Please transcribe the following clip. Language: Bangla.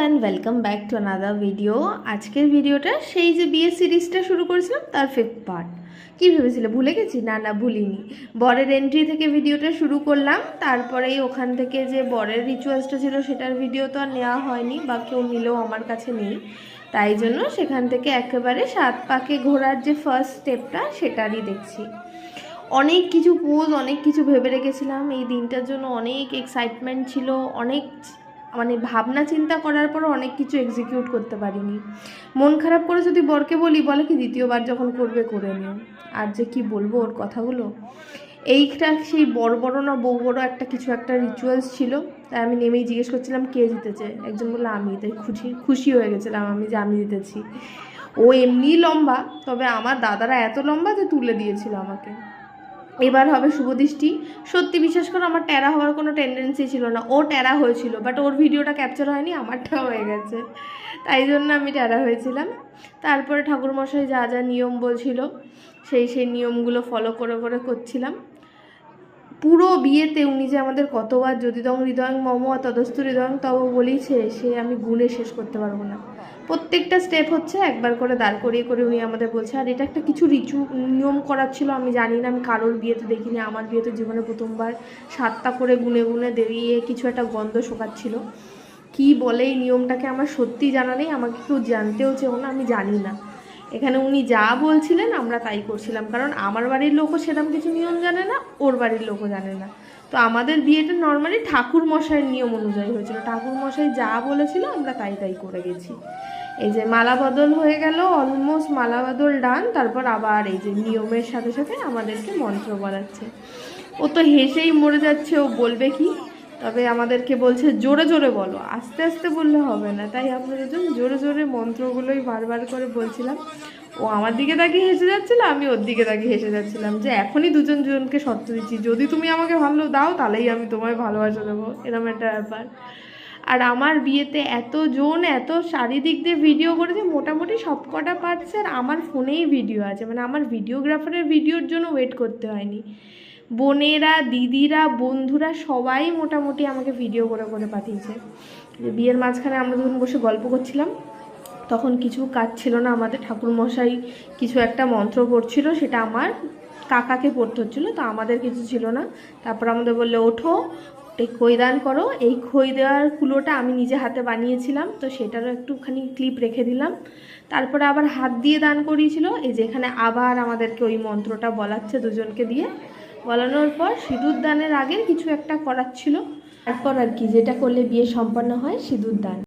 And welcome back to another video. আজকের ভিডিওটা সেই যে বিয়ে সিরিজটা শুরু করেছিলাম তার 5th পার্ট। কী ভেবেছিলে ভুলে গেছি? না না, ভুলিনি। বরের এন্ট্রি থেকে ভিডিওটা শুরু করলাম, তারপরেই ওখান থেকে যে বরের রিচুয়ালসটা ছিল সেটার ভিডিও তো আর নেওয়া হয়নি, বা কেউ নিলেও আমার কাছে নেই। তাই জন্য সেখান থেকে একেবারে 7 পাকে ঘোরার যে ফার্স্ট স্টেপটা সেটারই দেখছি। অনেক কিছু পোজ, অনেক কিছু ভেবে রেখেছিলাম এই দিনটার জন্য, অনেক এক্সাইটমেন্ট ছিল, অনেক ভাবনা চিন্তা করার পরও অনেক কিছু এক্সিকিউট করতে পারিনি। মন খারাপ করে যদি বরকে বলে কি দ্বিতীয়বার যখন করবে করে নিও। আর যে কি বলবো ওর কথাগুলো। এইটা সেই বড় না বউ বড় একটা কিছু একটা রিচুয়ালস ছিল। তাই আমি নেমেই জিজ্ঞেস করছিলাম কে জিতেছে, একজন বললো আমি। তাই খুশি হয়ে গেছিলাম আমি যে আমি জিতেছি। ও এমনি লম্বা, তবে আমার দাদারা এত লম্বা যে তুলে দিয়েছিল আমাকে। এবার হবে শুভদৃষ্টি। সত্যি বিশ্বাস করো, আমার ট্যারা হওয়ার কোনো টেন্ডেন্সি ছিল না। ও ট্যারা হয়েছিল, বাট ওর ভিডিওটা ক্যাপচার হয়নি, আমারটা হয়ে গেছে, তাই জন্য আমি ট্যারা হয়েছিলাম। তারপরে ঠাকুরমশাই যা যা নিয়ম বলছিল সেই নিয়মগুলো ফলো করে করছিলাম। পুরো বিয়েতে উনি যে আমাদের কতবার যদিদং হৃদয়ং মম তদস্তু হৃদয়ং তব বলেছে, সে আমি গুণে শেষ করতে পারবো না। প্রত্যেকটা স্টেপ হচ্ছে একবার করে দাঁড় করিয়ে উনি আমাদের বলছে। আর এটা একটা কিছু নিয়ম করার ছিল, আমি জানি না, আমি কারোর বিয়েতে দেখিনি। আমার বিয়েতে জীবনে প্রথমবার 7টা করে গুনে দিয়ে কিছু একটা গন্ধ শোকাচ্ছিল। কি বলে এই নিয়মটাকে আমার সত্যি জানা নেই, আমাকে কেউ জানতেও চেও না, আমি জানি না। এখানে উনি যা বলছিলেন আমরা তাই করছিলাম, কারণ আমার বাড়ির লোকও সেরকম কিছু নিয়ম জানে না, ওর বাড়ির লোকও জানে না। তো আমাদের বিয়েটা নর্মালি ঠাকুর মশাইয়ের নিয়ম অনুযায়ী হয়েছিল। ঠাকুর মশাই যা বলেছিল আমরা তাই করে গেছি। এই যে মালা বদল হয়ে গেল, অলমোস্ট মালা বদল ডান। তারপর আবার এই যে নিয়মের সাথে সাথে আমাদেরকে মন্ত্র বলাচ্ছে। ও তো হেসেই মরে যাচ্ছে, ও বলবে কি, তবে আমাদেরকে বলছে জোরে জোরে বলো, আস্তে আস্তে বললে হবে না। তাই আমরা দুজন জোরে জোরে মন্ত্রগুলোই বারবার করে বলছিলাম। ও আমার দিকে তাকিয়ে হেসে যাচ্ছিল, আমি ওর দিকে তাকিয়ে হেসে যাচ্ছিলাম, যে এখনই দুজনকে শর্ত দিচ্ছি, যদি তুমি আমাকে ভালো দাও তাহলেই আমি তোমায় ভালোবাসা দেবো, এরকম একটা ব্যাপার। আর আমার বিয়েতে এত চারিদিক দিয়ে ভিডিও করেছে, মোটামুটি সব কটা পার্টসের আমার ফোনেই ভিডিও আছে। আমার ভিডিওগ্রাফারের ভিডিওর জন্য ওয়েট করতে হয়নি। বোনেরা, দিদিরা, বন্ধুরা সবাই মোটামুটি আমাকে ভিডিও করে পাঠিয়েছে। বিয়ের মাঝখানে আমরা যখন বসে গল্প করছিলাম, তখন কিছু কাজ ছিল না আমাদের। ঠাকুরমশাই কিছু একটা মন্ত্র পড়ছিল, সেটা আমার কাকাকে পড়তে হচ্ছিলো, তো আমাদের কিছু ছিল না। তারপর আমাদের বললে ওঠো, খই দান করো। এই খই দেওয়ার কুলোটা আমি নিজে হাতে বানিয়েছিলাম, তো সেটারও একটুখানি ক্লিপ রেখে দিলাম। তারপরে আবার হাত দিয়ে দান করিয়েছিল। এই যে এখানে আবার আমাদেরকে ওই মন্ত্রটা বলাচ্ছে দুজনকে দিয়ে। বলানোর পর সিঁদুর দানের আগে কিছু একটা করাচ্ছিল। তারপর আর কি, যেটা করলে বিয়ে সম্পন্ন হয়, সিঁদুর দান।